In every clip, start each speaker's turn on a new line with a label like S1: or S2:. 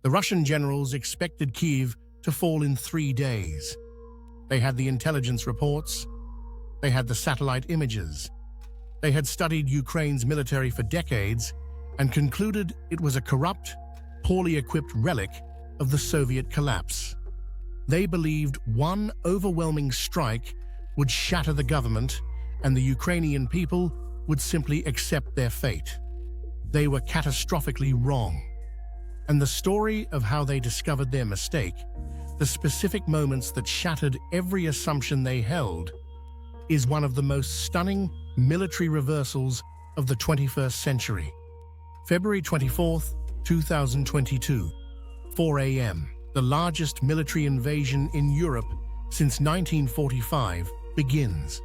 S1: The Russian generals expected Kyiv to fall in 3 days. They had the intelligence reports, they had the satellite images, they had studied Ukraine's military for decades and concluded it was a corrupt, poorly equipped relic of the Soviet collapse. They believed one overwhelming strike would shatter the government and the Ukrainian people would simply accept their fate. They were catastrophically wrong. And the story of how they discovered their mistake, the specific moments that shattered every assumption they held, is one of the most stunning military reversals of the 21st century. February 24, 2022, 4 a.m. The largest military invasion in Europe since 1945 begins.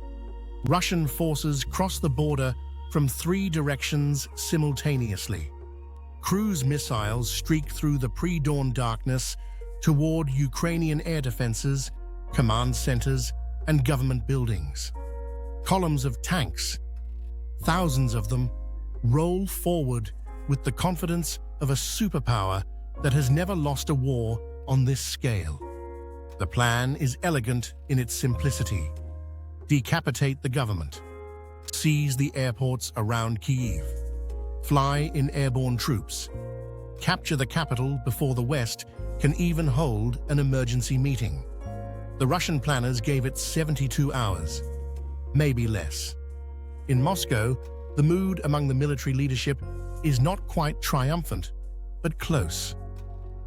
S1: Russian forces cross the border from 3 directions simultaneously. Cruise missiles streak through the pre-dawn darkness toward Ukrainian air defenses, command centers, and government buildings. Columns of tanks, thousands of them, roll forward with the confidence of a superpower that has never lost a war on this scale. The plan is elegant in its simplicity. Decapitate the government. Seize the airports around Kyiv. Fly in airborne troops. Capture the capital before the West can even hold an emergency meeting. The Russian planners gave it 72 hours, maybe less. In Moscow, the mood among the military leadership is not quite triumphant, but close.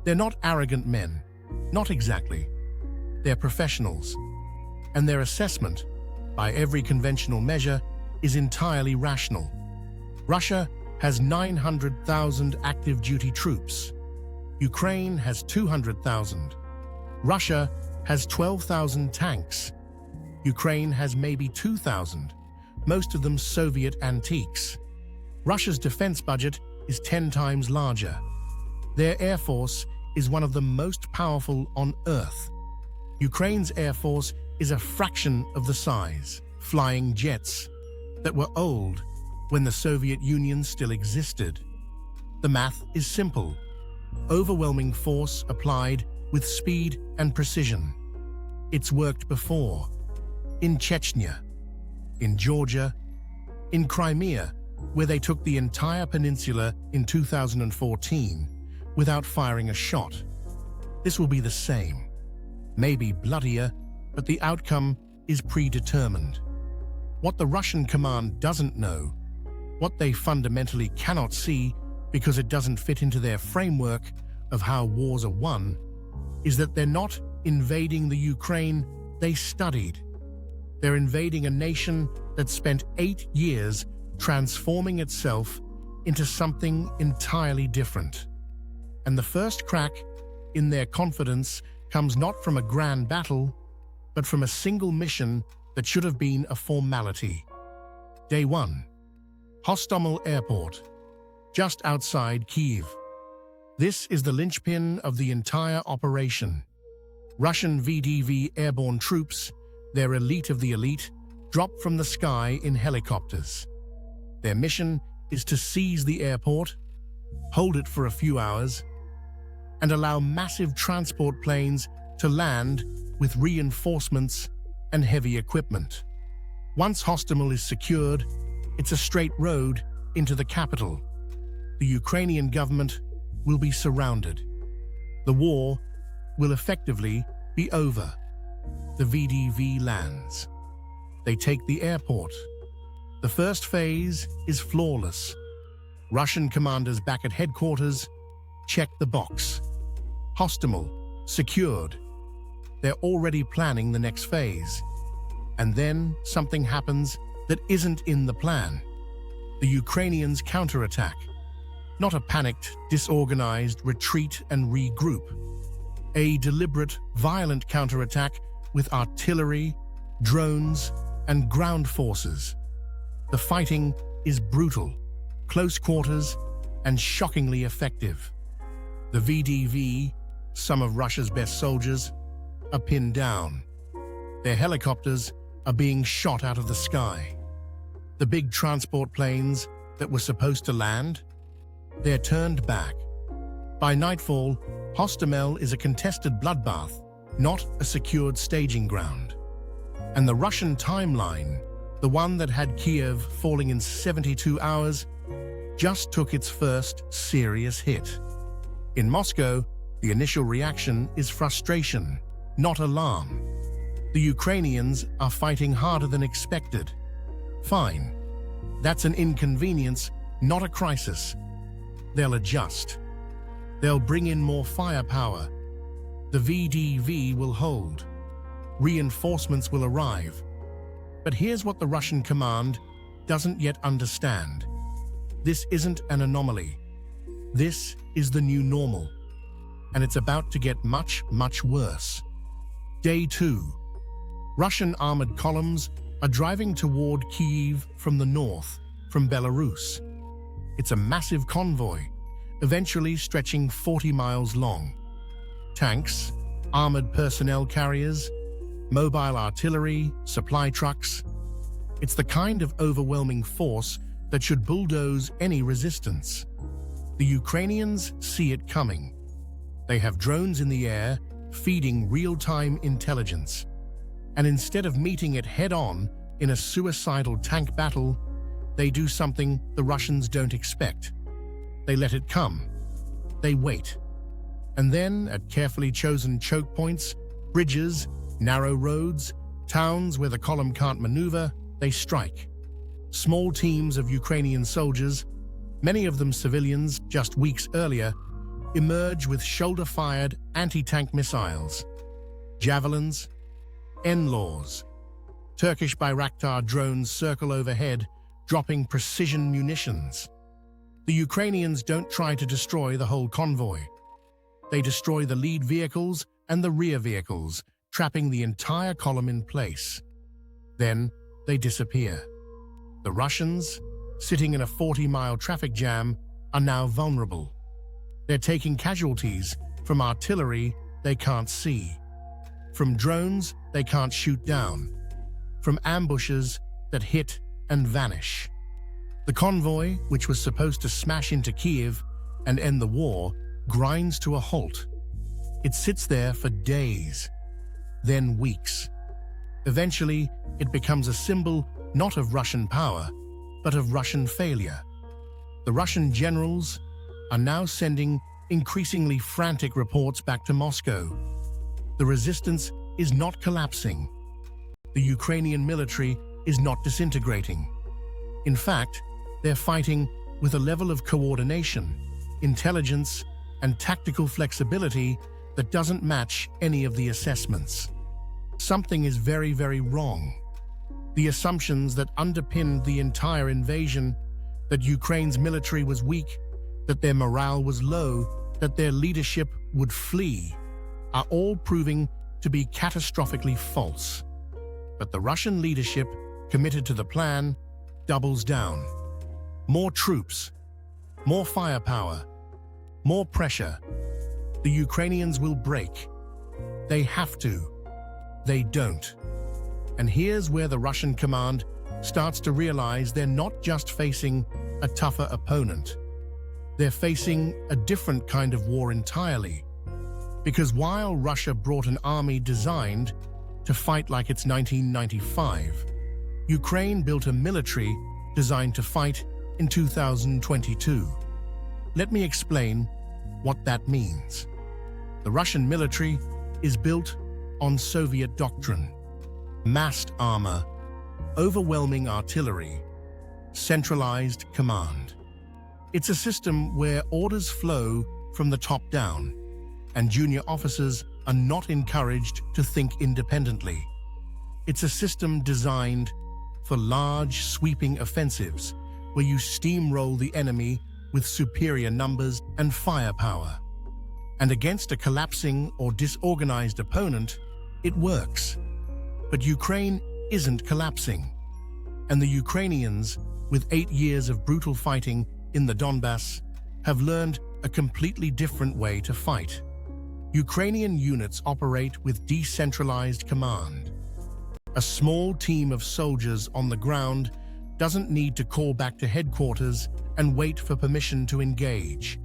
S1: They're not arrogant men, not exactly. They're professionals, and their assessment, by every conventional measure, is entirely rational. Russia has 900,000 active duty troops. Ukraine has 200,000. Russia has 12,000 tanks. Ukraine has maybe 2,000, most of them Soviet antiques. Russia's defense budget is 10 times larger. Their air force is one of the most powerful on Earth. Ukraine's air force is a fraction of the size, flying jets that were old when the Soviet Union still existed. The math is simple. Overwhelming force applied with speed and precision. It's worked before. In Chechnya, in Georgia, in Crimea, where they took the entire peninsula in 2014 without firing a shot. This will be the same. Maybe bloodier, but the outcome is predetermined. What the Russian command doesn't know, what they fundamentally cannot see because it doesn't fit into their framework of how wars are won, is that they're not invading the Ukraine they studied. They're invading a nation that spent 8 years transforming itself into something entirely different. And the first crack in their confidence comes not from a grand battle, but from a single mission that should have been a formality. Day 1. Hostomel Airport, just outside Kyiv. This is the linchpin of the entire operation. Russian VDV airborne troops, their elite of the elite, drop from the sky in helicopters. Their mission is to seize the airport, hold it for a few hours, and allow massive transport planes to land with reinforcements and heavy equipment. Once Hostomel is secured, it's a straight road into the capital. The Ukrainian government will be surrounded. The war will effectively be over. The VDV lands. They take the airport. The first phase is flawless. Russian commanders back at headquarters check the box. Hostomel secured. They're already planning the next phase. And then something happens that isn't in the plan. The Ukrainians counterattack. Not a panicked, disorganized retreat and regroup. A deliberate, violent counterattack with artillery, drones, and ground forces. The fighting is brutal, close quarters, and shockingly effective. The VDV, some of Russia's best soldiers, are pinned down. Their helicopters are being shot out of the sky. The big transport planes that were supposed to land, they're turned back. By nightfall, Hostomel is a contested bloodbath, not a secured staging ground. And the Russian timeline, the one that had Kyiv falling in 72 hours, just took its first serious hit. In Moscow, the initial reaction is frustration, not alarm. The Ukrainians are fighting harder than expected. Fine. That's an inconvenience, not a crisis. They'll adjust. They'll bring in more firepower. The VDV will hold. Reinforcements will arrive. But here's what the Russian command doesn't yet understand. This isn't an anomaly. This is the new normal. And it's about to get much, much worse. Day 2. Russian armored columns are driving toward Kyiv from the north, from Belarus. It's a massive convoy, eventually stretching 40 miles long. Tanks, armored personnel carriers, mobile artillery, supply trucks. It's the kind of overwhelming force that should bulldoze any resistance. The Ukrainians see it coming. They have drones in the air, feeding real-time intelligence. And instead of meeting it head-on in a suicidal tank battle, they do something the Russians don't expect. They let it come. They wait. And then, at carefully chosen choke points, bridges, narrow roads, towns where the column can't maneuver, they strike. Small teams of Ukrainian soldiers, many of them civilians just weeks earlier, emerge with shoulder-fired anti-tank missiles, javelins, NLAWs. Turkish Bayraktar drones circle overhead, dropping precision munitions. The Ukrainians don't try to destroy the whole convoy. They destroy the lead vehicles and the rear vehicles, trapping the entire column in place. Then they disappear. The Russians, sitting in a 40-mile traffic jam, are now vulnerable. They're taking casualties from artillery they can't see, from drones they can't shoot down, from ambushes that hit and vanish. The convoy, which was supposed to smash into Kyiv and end the war, grinds to a halt. It sits there for days, then weeks. Eventually, it becomes a symbol not of Russian power, but of Russian failure. The Russian generals are now sending increasingly frantic reports back to Moscow. The resistance is not collapsing. The Ukrainian military is not disintegrating. In fact, they're fighting with a level of coordination, intelligence, and tactical flexibility that doesn't match any of the assessments. Something is very, very wrong. The assumptions that underpinned the entire invasion, that Ukraine's military was weak, that their morale was low, that their leadership would flee, are all proving to be catastrophically false. But the Russian leadership, committed to the plan, doubles down. More troops, more firepower, more pressure. The Ukrainians will break. They have to. They don't. And here's where the Russian command starts to realize they're not just facing a tougher opponent. They're facing a different kind of war entirely. Because while Russia brought an army designed to fight like it's 1995, Ukraine built a military designed to fight in 2022. Let me explain what that means. The Russian military is built on Soviet doctrine: massed armor, overwhelming artillery, centralized command. It's a system where orders flow from the top down, and junior officers are not encouraged to think independently. It's a system designed for large, sweeping offensives where you steamroll the enemy with superior numbers and firepower. And against a collapsing or disorganized opponent, it works. But Ukraine isn't collapsing. And the Ukrainians, with 8 years of brutal fighting in the Donbass, have learned a completely different way to fight. Ukrainian units operate with decentralized command. A small team of soldiers on the ground doesn't need to call back to headquarters and wait for permission to engage.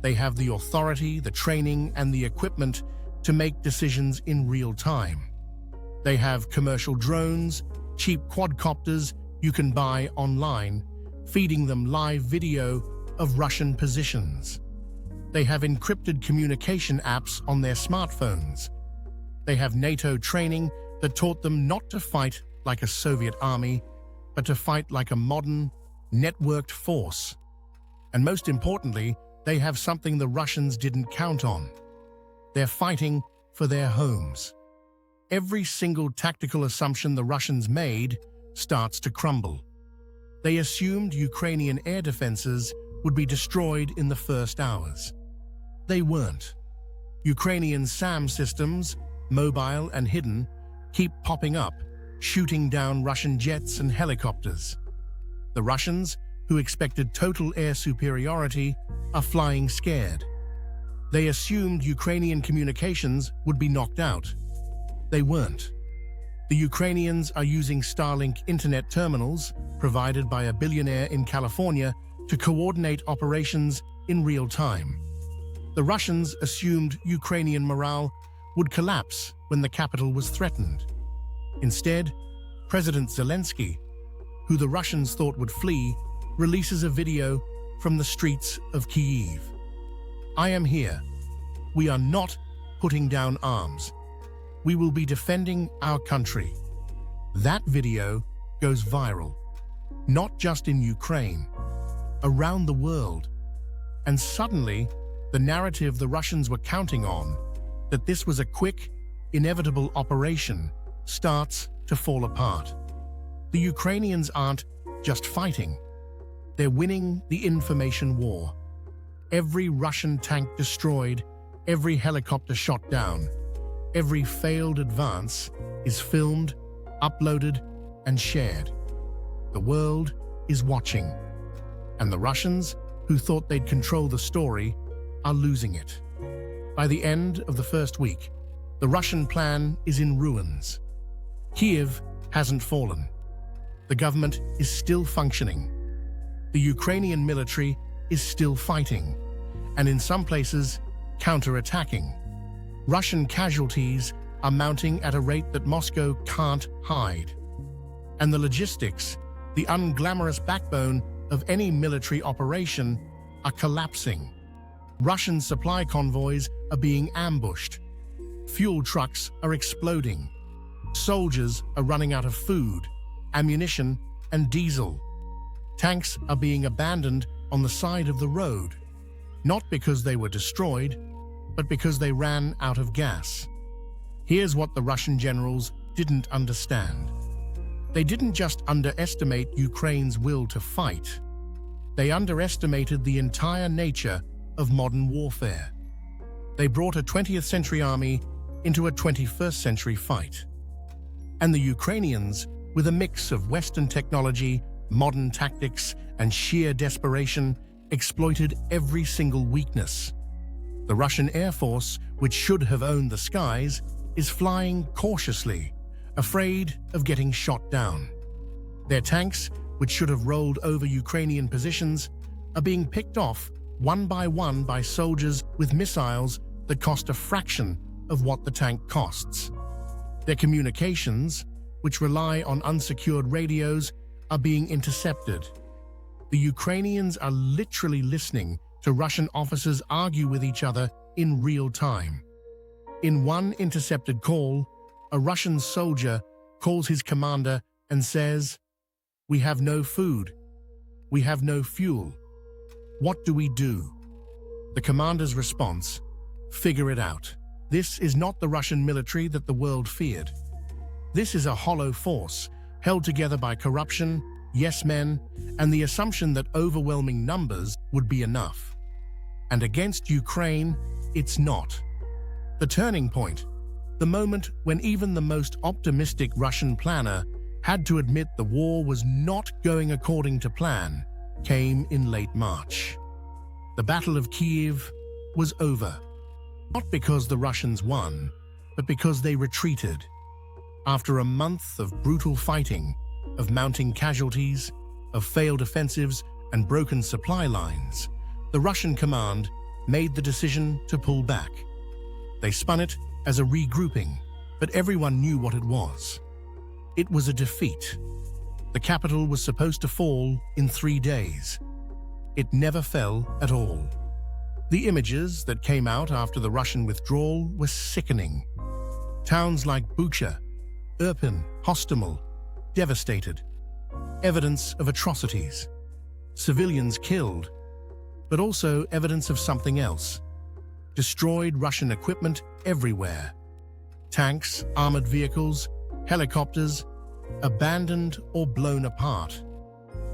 S1: They have the authority, the training, and the equipment to make decisions in real time. They have commercial drones, cheap quadcopters you can buy online, feeding them live video of Russian positions. They have encrypted communication apps on their smartphones. They have NATO training that taught them not to fight like a Soviet army, but to fight like a modern, networked force. And most importantly, they have something the Russians didn't count on. They're fighting for their homes. Every single tactical assumption the Russians made starts to crumble. They assumed Ukrainian air defenses would be destroyed in the first hours. They weren't. Ukrainian SAM systems, mobile and hidden, keep popping up, shooting down Russian jets and helicopters. The Russians, who expected total air superiority, are flying scared. They assumed Ukrainian communications would be knocked out. They weren't. The Ukrainians are using Starlink internet terminals, provided by a billionaire in California, to coordinate operations in real time. The Russians assumed Ukrainian morale would collapse when the capital was threatened. Instead, President Zelenskyy, who the Russians thought would flee, releases a video from the streets of Kyiv. "I am here. We are not putting down arms. We will be defending our country." That video goes viral, not just in Ukraine, around the world. And suddenly, the narrative the Russians were counting on, that this was a quick, inevitable operation, starts to fall apart. The Ukrainians aren't just fighting. They're winning the information war. Every Russian tank destroyed, every helicopter shot down, every failed advance is filmed, uploaded, and shared. The world is watching. And the Russians, who thought they'd control the story, are losing it. By the end of the first week, the Russian plan is in ruins. Kyiv hasn't fallen. The government is still functioning. The Ukrainian military is still fighting, and in some places, counterattacking. Russian casualties are mounting at a rate that Moscow can't hide. And the logistics, the unglamorous backbone of any military operation, are collapsing. Russian supply convoys are being ambushed. Fuel trucks are exploding. Soldiers are running out of food, ammunition, and diesel. Tanks are being abandoned on the side of the road, not because they were destroyed, but because they ran out of gas. Here's what the Russian generals didn't understand. They didn't just underestimate Ukraine's will to fight. They underestimated the entire nature of modern warfare. They brought a 20th century army into a 21st century fight. And the Ukrainians, with a mix of Western technology, modern tactics, and sheer desperation, exploited every single weakness. The Russian Air Force, which should have owned the skies, is flying cautiously, afraid of getting shot down. Their tanks, which should have rolled over Ukrainian positions, are being picked off one by soldiers with missiles that cost a fraction of what the tank costs. Their communications, which rely on unsecured radios, are being intercepted. The Ukrainians are literally listening to Russian officers argue with each other in real time. In one intercepted call, a Russian soldier calls his commander and says, "We have no food. We have no fuel. What do we do?" The commander's response, "Figure it out." This is not the Russian military that the world feared. This is a hollow force, held together by corruption, yes men, and the assumption that overwhelming numbers would be enough. And against Ukraine, it's not. The turning point, the moment when even the most optimistic Russian planner had to admit the war was not going according to plan, came in late March. The Battle of Kyiv was over. Not because the Russians won, but because they retreated. After a month of brutal fighting, of mounting casualties, of failed offensives and broken supply lines, the Russian command made the decision to pull back. They spun it as a regrouping, but everyone knew what it was. It was a defeat. The capital was supposed to fall in 3 days. It never fell at all. The images that came out after the Russian withdrawal were sickening. Towns like Bucha, Irpin, Hostomel, devastated. Evidence of atrocities. Civilians killed, but also evidence of something else. Destroyed Russian equipment everywhere. Tanks, armored vehicles, helicopters, abandoned or blown apart.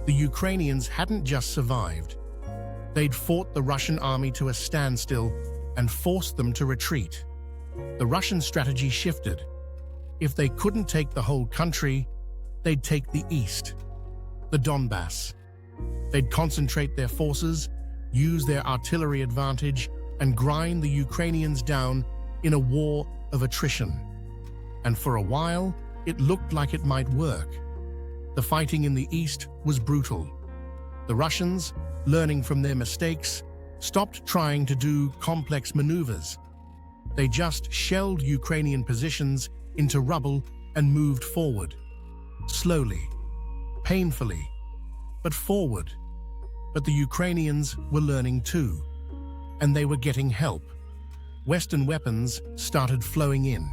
S1: The Ukrainians hadn't just survived. They'd fought the Russian army to a standstill and forced them to retreat. The Russian strategy shifted. If they couldn't take the whole country, they'd take the east, the Donbass. They'd concentrate their forces, use their artillery advantage, and grind the Ukrainians down in a war of attrition. And for a while, it looked like it might work. The fighting in the east was brutal. The Russians, learning from their mistakes, stopped trying to do complex maneuvers. They just shelled Ukrainian positions into rubble and moved forward. Slowly, painfully, but forward. But the Ukrainians were learning too, and they were getting help. Western weapons started flowing in.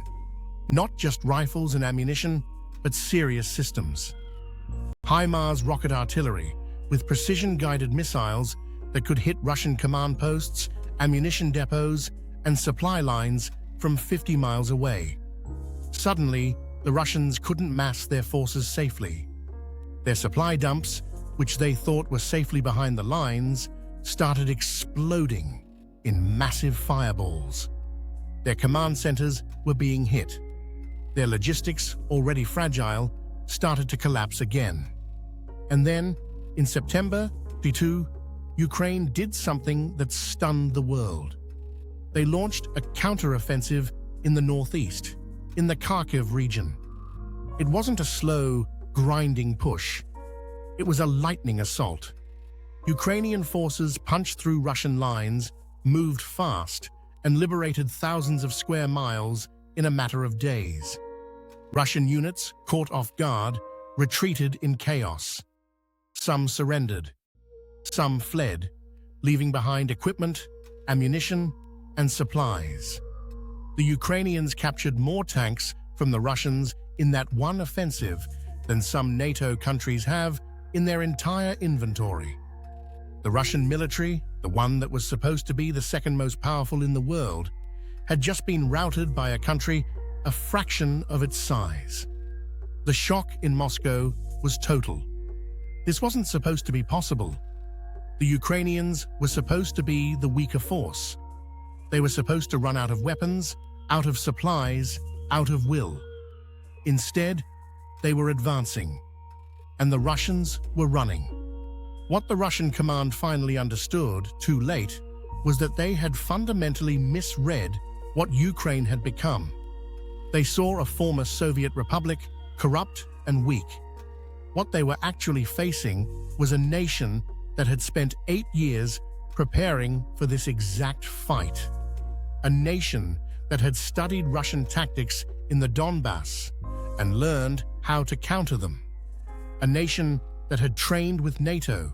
S1: Not just rifles and ammunition, but serious systems. HIMARS rocket artillery, with precision-guided missiles that could hit Russian command posts, ammunition depots, and supply lines from 50 miles away. Suddenly, the Russians couldn't mass their forces safely. Their supply dumps, which they thought were safely behind the lines, started exploding in massive fireballs. Their command centers were being hit. Their logistics, already fragile, started to collapse again. And then, in September 2022, Ukraine did something that stunned the world. They launched a counteroffensive in the northeast, in the Kharkiv region. It wasn't a slow, grinding push. It was a lightning assault. Ukrainian forces punched through Russian lines, moved fast, and liberated thousands of square miles in a matter of days. Russian units, caught off guard, retreated in chaos. Some surrendered. Some fled, leaving behind equipment, ammunition, and supplies. The Ukrainians captured more tanks from the Russians in that one offensive than some NATO countries have in their entire inventory. The Russian military, the one that was supposed to be the second most powerful in the world, had just been routed by a country a fraction of its size. The shock in Moscow was total. This wasn't supposed to be possible. The Ukrainians were supposed to be the weaker force. They were supposed to run out of weapons, out of supplies, out of will. Instead, they were advancing, and the Russians were running. What the Russian command finally understood, too late, was that they had fundamentally misread what Ukraine had become. They saw a former Soviet republic, corrupt and weak. What they were actually facing was a nation that had spent 8 years preparing for this exact fight. A nation that had studied Russian tactics in the Donbass and learned how to counter them. A nation that had trained with NATO,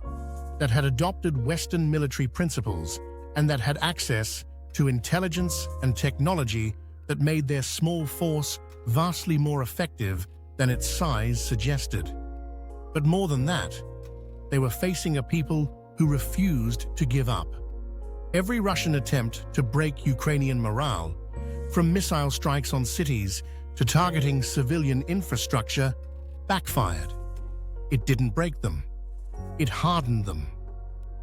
S1: that had adopted Western military principles, and that had access to intelligence and technology that made their small force vastly more effective than its size suggested. But more than that, they were facing a people who refused to give up. Every Russian attempt to break Ukrainian morale, from missile strikes on cities to targeting civilian infrastructure, backfired. It didn't break them. It hardened them.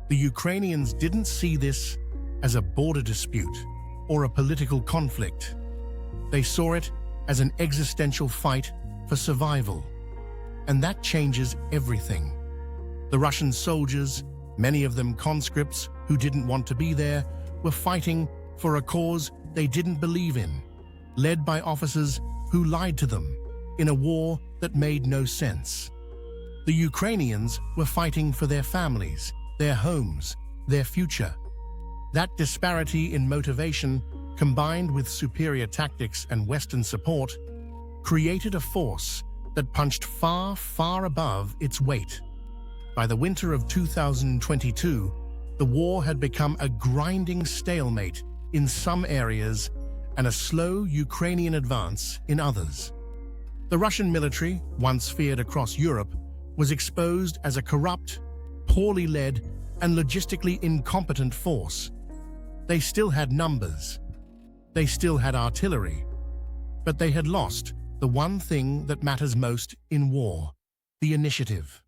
S1: The Ukrainians didn't see this as a border dispute or a political conflict. They saw it as an existential fight for survival. And that changes everything. The Russian soldiers, many of them conscripts who didn't want to be there, were fighting for a cause they didn't believe in, led by officers who lied to them in a war that made no sense. The Ukrainians were fighting for their families, their homes, their future. That disparity in motivation, combined with superior tactics and Western support, created a force that punched far, far above its weight. By the winter of 2022, the war had become a grinding stalemate in some areas and a slow Ukrainian advance in others. The Russian military, once feared across Europe, was exposed as a corrupt, poorly led, and logistically incompetent force. They still had numbers. They still had artillery. But they had lost the one thing that matters most in war: the initiative.